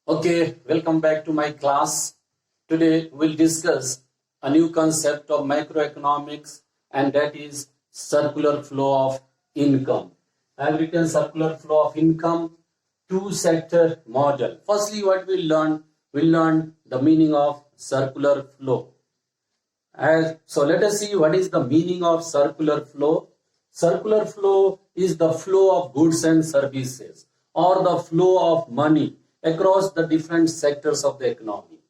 Okay, welcome back to my class. Today we'll discuss a new concept of macroeconomics, and that is circular flow of income. I have written circular flow of income, two-sector model. Firstly, what we'll learn the meaning of circular flow. So let us see what is the meaning of circular flow. Circular flow is the flow of goods and services or the flow of money across the different sectors of the economy.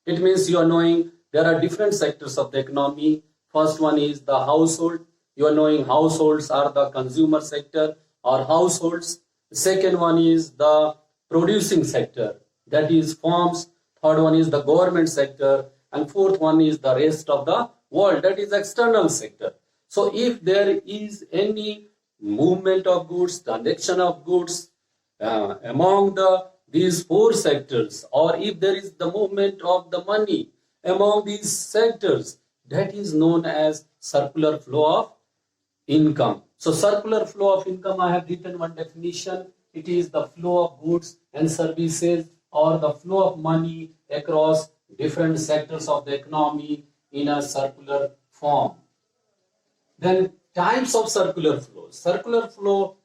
It means you are knowing there are different sectors of the economy. First one is the household. You are knowing households are the consumer sector or households. Second one is the producing sector, that is farms. Third one is the government sector. And fourth one is the rest of the world, that is external sector. So if there is any movement of goods, transaction of goods among these four sectors, or if there is the movement of the money among these sectors, that is known as circular flow of income. So circular flow of income, I have written one definition. It is the flow of goods and services or the flow of money across different sectors of the economy in a circular form. Then types of circular flow. Circular flow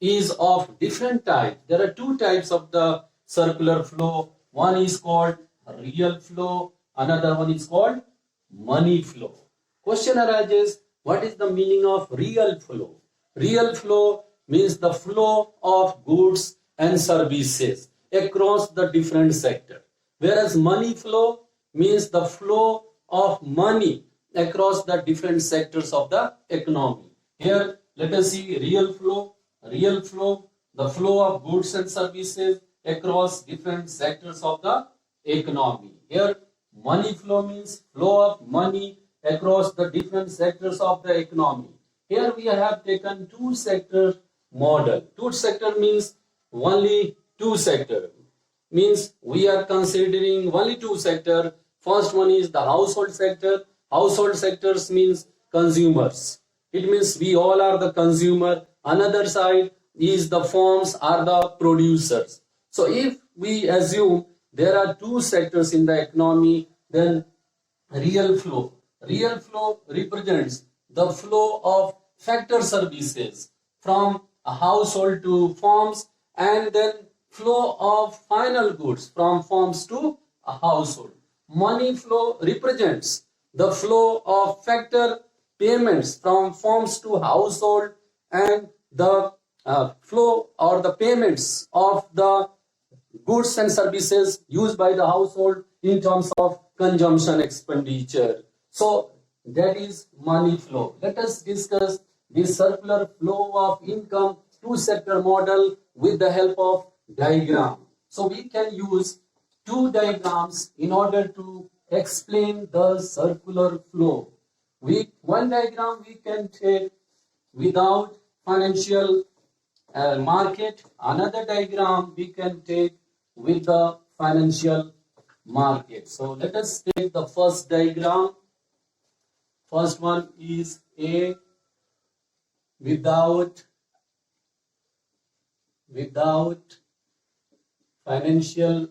is of different types. There are two types of the circular flow. One is called real flow, another one is called money flow. Question arises, what is the meaning of real flow? Real flow means the flow of goods and services across the different sectors. Whereas money flow means the flow of money across the different sectors of the economy. Here, let us see real flow. Real flow, the flow of goods and services across different sectors of the economy. Here, money flow means flow of money across the different sectors of the economy. Here we have taken two-sector model. Two-sector means only two sector. Means we are considering only two sector. First one is the household sector. Household sectors means consumers. It means we all are the consumer. Another side is the firms are the producers. So if we assume there are two sectors in the economy, then real flow represents the flow of factor services from a household to firms, and then flow of final goods from firms to a household. Money flow represents the flow of factor payments from firms to household, and the flow or the payments of the goods and services used by the household in terms of consumption expenditure. So that is money flow. Let us discuss the circular flow of income two-sector model with the help of diagram. So we can use two diagrams in order to explain the circular flow. One diagram we can take without financial market. Another diagram we can take with the financial market. So let us take the first diagram. First one is A without financial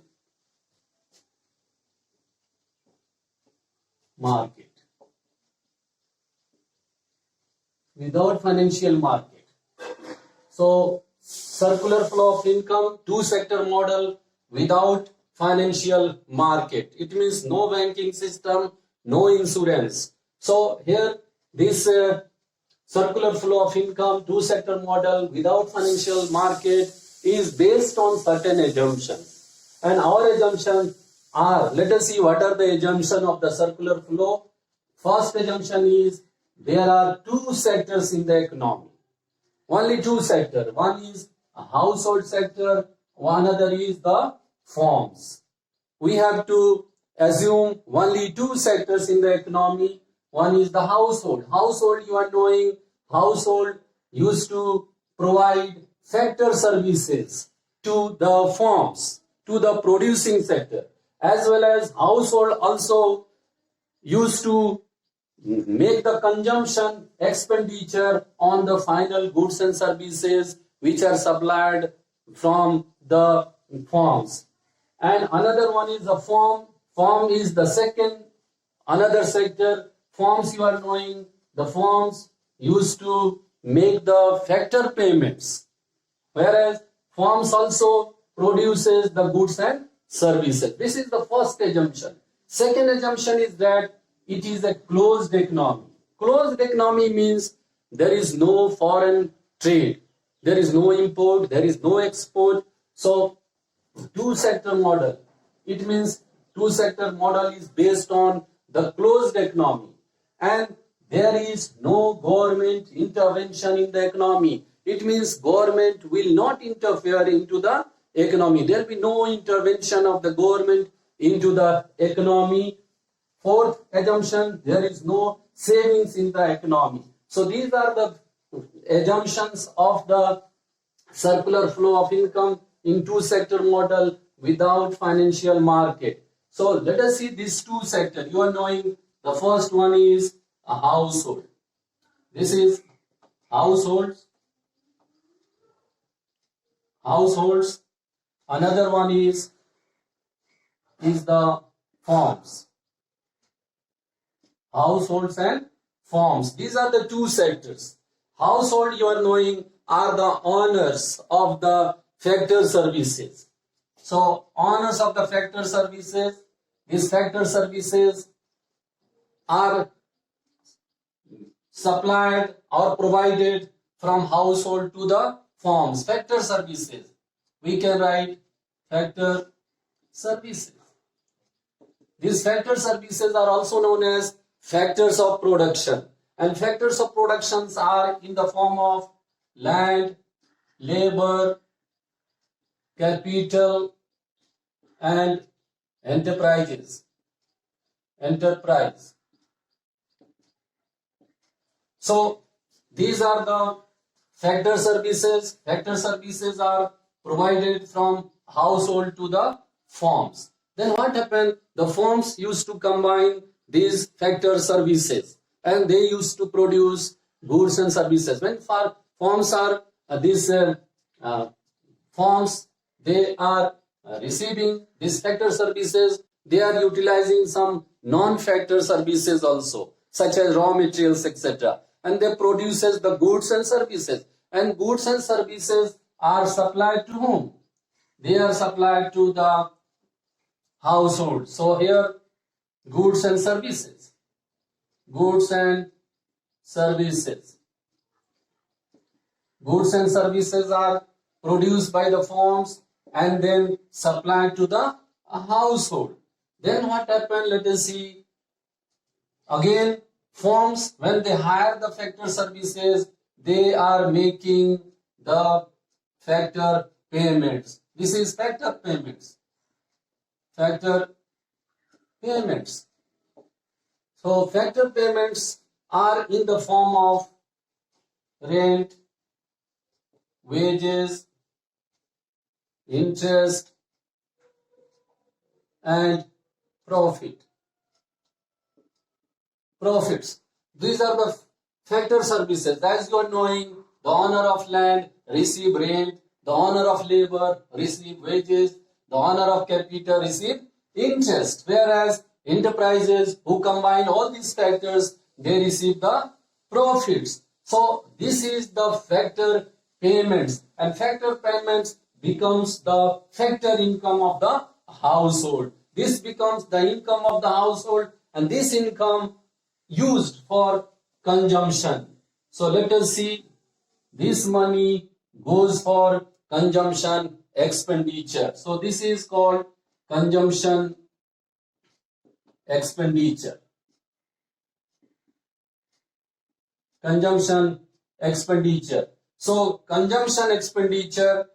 market. Without financial market. So circular flow of income, two-sector model without financial market. It means no banking system, no insurance. So here this circular flow of income, two-sector model without financial market is based on certain assumptions. And our assumptions are, let us see what are the assumptions of the circular flow. First assumption is there are two sectors in the economy. Only two sectors. One is a household sector, another is the firms. We have to assume only two sectors in the economy. One is the household. Household, you are knowing, household used to provide factor services to the firms, to the producing sector, as well as household also used to make the consumption expenditure on the final goods and services which are supplied from the firms. And another one is the firm. Firm is the second, another sector. Firms, you are knowing, the firms used to make the factor payments, whereas firms also produces the goods and services. This is the first assumption. Second assumption is that it is a closed economy. Closed economy means there is no foreign trade, there is no import, there is no export. So two-sector model, it means two-sector model is based on the closed economy, and there is no government intervention in the economy. It means government will not interfere into the economy. There will be no intervention of the government into the economy. Fourth assumption, there is no savings in the economy. So these are the assumptions of the circular flow of income in two-sector model without financial market. So let us see these two sectors. You are knowing the first one is a household. This is households. Households. Another one is the firms. Households and firms. These are the two sectors. Household, you are knowing, are the owners of the factor services. So owners of the factor services, these factor services are supplied or provided from household to the firms. Factor services, we can write factor services. These factor services are also known as factors of production, and factors of productions are in the form of land, labor, capital, and enterprise. So these are the factor services. Factor services are provided from household to the firms. Then what happened? The firms used to combine these factor services and they used to produce goods and services. When firms are firms, they are receiving these factor services, they are utilizing some non-factor services also, such as raw materials, etc. And they produces the goods and services. And goods and services are supplied to whom? They are supplied to the household. So here, goods and services. Goods and services. Goods and services are produced by the firms and then supplied to the household. Then what happened? Let us see. Again, firms, when they hire the factor services, they are making the factor payments. This is factor payments. Factor payments. So factor payments are in the form of rent, wages, interest, and profits. These are the factor services. As you are knowing, the owner of land receive rent, the owner of labor receive wages, the owner of capital receive interest, whereas enterprises who combine all these factors, they receive the profits. So this is the factor payments, and factor payments becomes the factor income of the household. This becomes the income of the household, and this income used for consumption. So let us see, this money goes for consumption expenditure. So this is called consumption expenditure. Consumption expenditure. So consumption expenditure,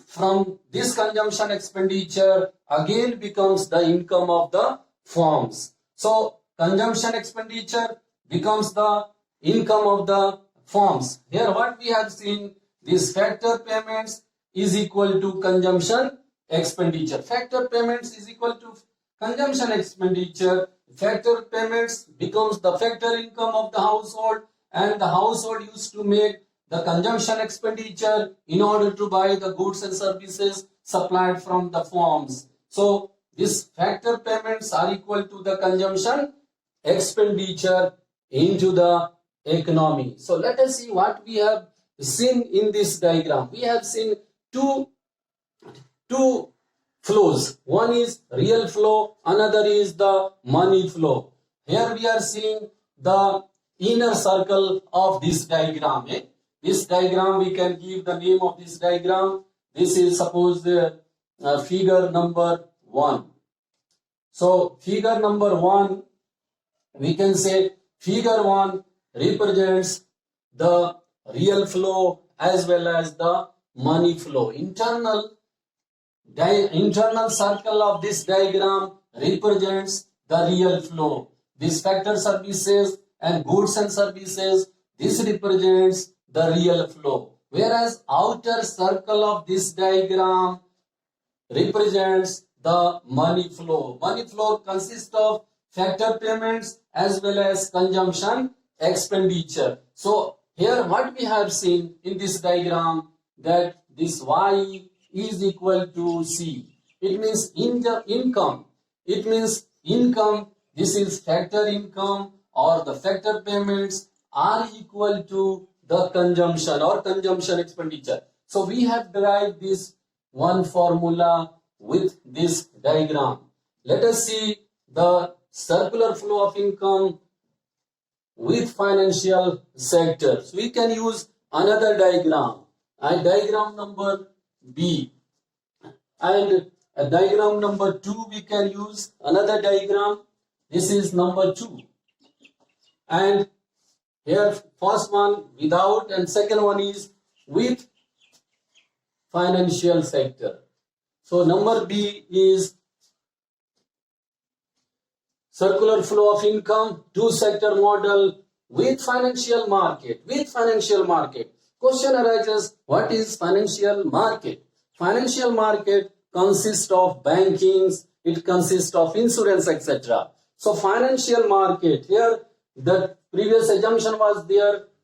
from this consumption expenditure again becomes the income of the firms. So consumption expenditure becomes the income of the firms. Here what we have seen, this factor payments is equal to consumption expenditure. Factor payments is equal to consumption expenditure. Factor payments becomes the factor income of the household, and the household used to make the consumption expenditure in order to buy the goods and services supplied from the firms. So these factor payments are equal to the consumption expenditure into the economy. So let us see what we have seen in this diagram. We have seen two flows. One is real flow, another is the money flow. Here we are seeing the inner circle of this diagram. This diagram, we can give the name of this diagram. This is suppose figure number 1. So figure number 1, we can say figure 1 represents the real flow as well as the money flow. Internal circle of this diagram represents the real flow. This factor services and goods and services, this represents the real flow. Whereas outer circle of this diagram represents the money flow. Money flow consists of factor payments as well as consumption expenditure. So here what we have seen in this diagram, that this Y is equal to C. It means income. It means income. This is factor income or the factor payments are equal to the consumption or consumption expenditure. So we have derived this one formula with this diagram. Let us see the circular flow of income with financial sectors. We can use another diagram, diagram number B, and diagram number 2 we can use another diagram. This is number 2, and here first one without and second one is with financial sector. So number B is circular flow of income, two-sector model with financial market. With financial market, question arises: what is financial market? Financial market consists of bankings, it consists of insurance, etc. So financial market, here the previous assumption was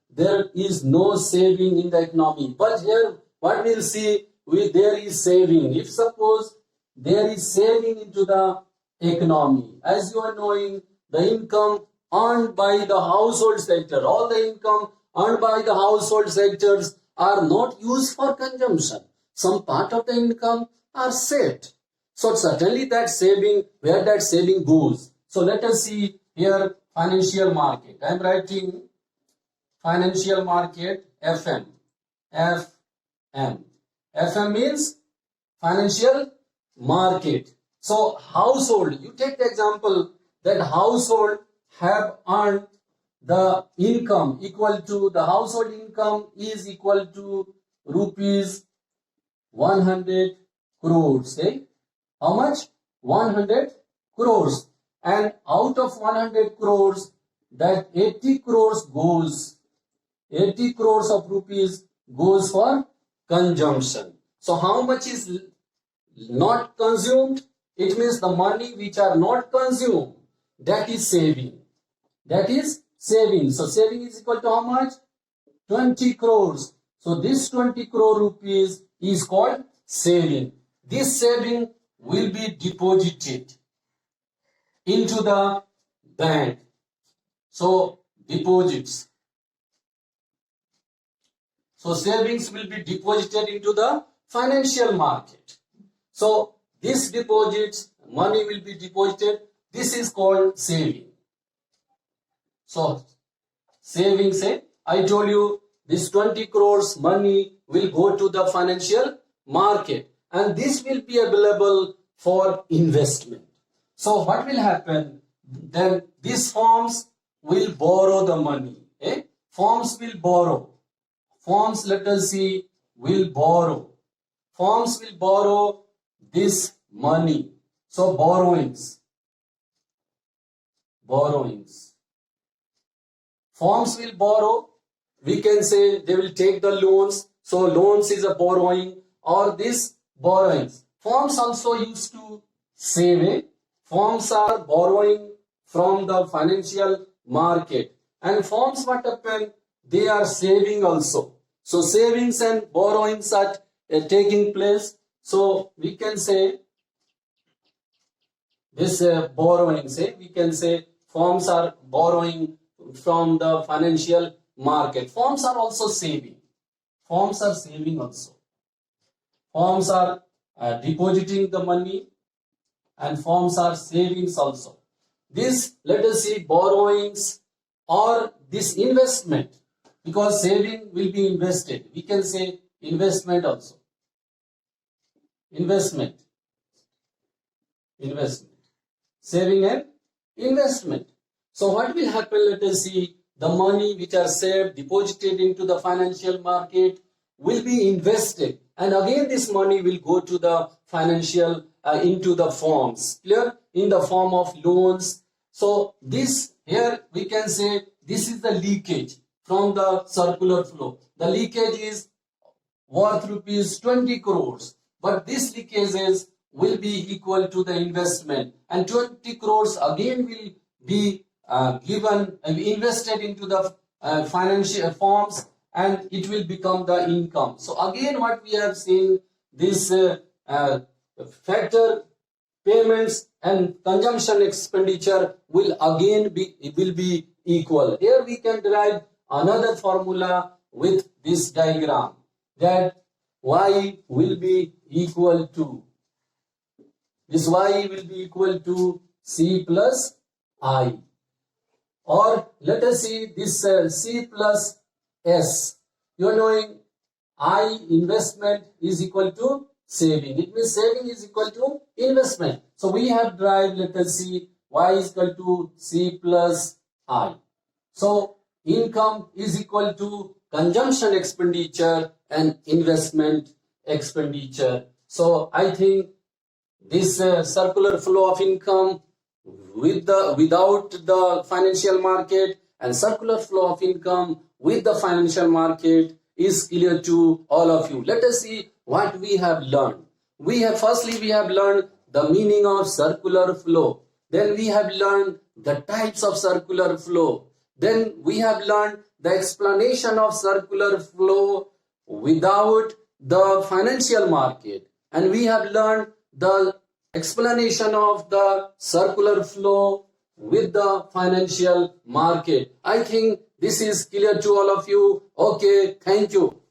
there is no saving in the economy. But here what we'll see, there is saving. If suppose there is saving into the economy, as you are knowing, the income earned by the household sector, all the income earned by the household sectors are not used for consumption. Some part of the income are saved. So certainly that saving, where that saving goes. So let us see here financial market. I am writing financial market FM. FM. FM means financial market. So household, you take the example that household have earned the income equal to, the household income is equal to rupees 100 crores. How much? 100 crores. And out of 100 crores, that 80 crores goes, 80 crores of rupees goes for consumption. So how much is not consumed? It means the money which are not consumed, that is saving. That is saving. So saving is equal to how much? 20 crores. So this 20 crore rupees is called saving. This saving will be deposited into the bank. So deposits. So savings will be deposited into the financial market. So this deposits, money will be deposited. This is called saving. So savings, I told you this 20 crores money will go to the financial market and this will be available for investment. So what will happen? Then these firms will borrow the money. Firms will borrow. Firms, let us see, will borrow. Firms will borrow this money. So borrowings. Borrowings. Firms will borrow. We can say they will take the loans. So loans is a borrowing or this borrowings. Firms also used to save. Firms are borrowing from the financial market. And firms, what happen? They are saving also. So savings and borrowings are taking place. So we can say this borrowing, say we can say firms are borrowing from the financial market. Firms are also saving. Firms are saving also. Firms are depositing the money, and firms are savings also. This, let us see, borrowings or this investment, because saving will be invested. We can say investment also. Investment. Saving and investment. So what will happen? Let us see. The money which are saved, deposited into the financial market will be invested, and again this money will go to the financial into the firms, clear, in the form of loans. So this here we can say this is the leakage from the circular flow. The leakage is worth rupees 20 crores, but this leakages will be equal to the investment, and 20 crores again will be given and invested into the financial firms, and it will become the income. So again what we have seen, this factor payments and consumption expenditure will again be equal. Here we can derive another formula with this diagram, that y will be equal to, this y will be equal to C plus I. Or let us see this C plus S. You are knowing I, investment, is equal to saving. It means saving is equal to investment. So we have derived, let us see, y is equal to C plus I. So income is equal to consumption expenditure and investment expenditure. So I think this circular flow of income without the financial market and circular flow of income with the financial market is clear to all of you. Let us see what we have learned. Firstly we have learned the meaning of circular flow. Then we have learned the types of circular flow. Then we have learned the explanation of circular flow without the financial market. And we have learned the explanation of the circular flow with the financial market. I think this is clear to all of you. Okay, thank you.